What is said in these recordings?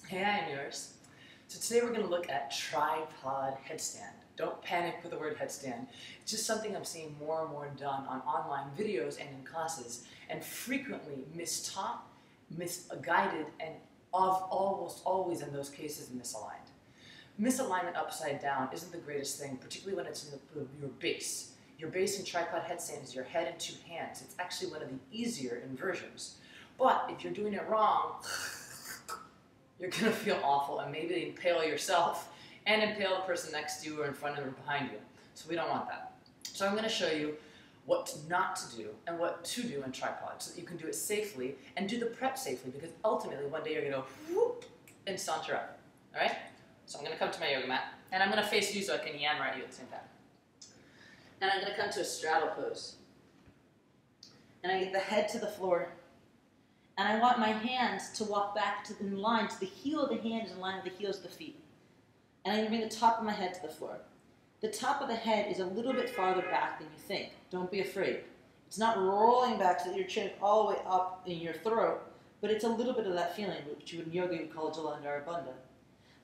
Hey, I am yours. So today we're going to look at tripod headstand. Don't panic with the word headstand. It's just something I'm seeing more and more done on online videos and in classes, and frequently mistaught, misguided, and almost always in those cases misaligned. Misalignment upside down isn't the greatest thing, particularly when it's in your base. Your base in tripod headstand is your head and two hands. It's actually one of the easier inversions. But if you're doing it wrong, you're going to feel awful and maybe impale yourself and impale the person next to you or in front of you or behind you. So we don't want that. So I'm going to show you what not to do and what to do in tripod so that you can do it safely and do the prep safely, because ultimately one day you're going to go whoop and saunter up. Alright? So I'm going to come to my yoga mat and I'm going to face you so I can yammer at you at the same time. And I'm going to come to a straddle pose. And I get the head to the floor. And I want my hands to walk back in line to the heel of the hand is in line with the heels of the feet. And I'm going to bring the top of my head to the floor. The top of the head is a little bit farther back than you think. Don't be afraid. It's not rolling back so that your chin is all the way up in your throat, but it's a little bit of that feeling, which in yoga you would call Jalandhara Bandha.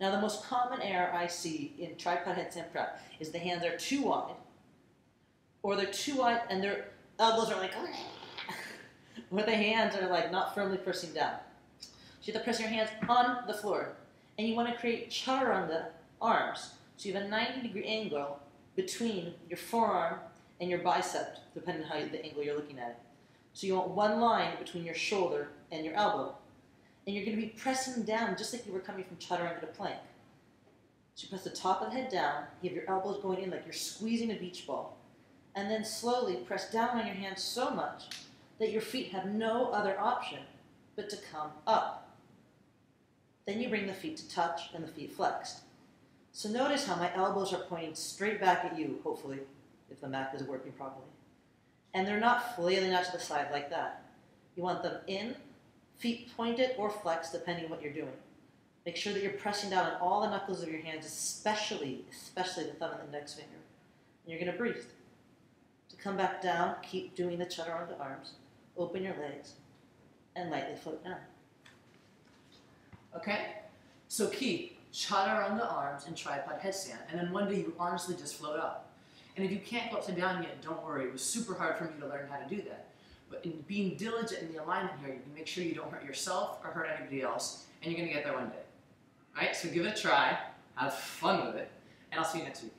Now the most common error I see in tripod headstand prep is the hands are too wide, or they're too wide and their elbows are like, where the hands are like not firmly pressing down. So you have to press your hands on the floor. And you want to create chaturanga arms. So you have a 90-degree angle between your forearm and your bicep, depending on how the angle you're looking at it. So you want one line between your shoulder and your elbow. And you're going to be pressing down just like you were coming from chaturanga to plank. So you press the top of the head down, you have your elbows going in like you're squeezing a beach ball. And then slowly press down on your hands so much that your feet have no other option but to come up. Then you bring the feet to touch and the feet flexed. So notice how my elbows are pointing straight back at you, hopefully, if the mat is working properly. And they're not flailing out to the side like that. You want them in, feet pointed or flexed, depending on what you're doing. Make sure that you're pressing down on all the knuckles of your hands, especially the thumb and the index finger. And you're going to breathe. To come back down, keep doing the chaturanga arms. Open your legs and lightly float down. Okay? So keep chaturanga arms and tripod headstand, and then one day you honestly just float up. And if you can't go upside down yet, don't worry. It was super hard for me to learn how to do that. But in being diligent in the alignment here, you can make sure you don't hurt yourself or hurt anybody else, and you're going to get there one day. Alright? So give it a try, have fun with it, and I'll see you next week.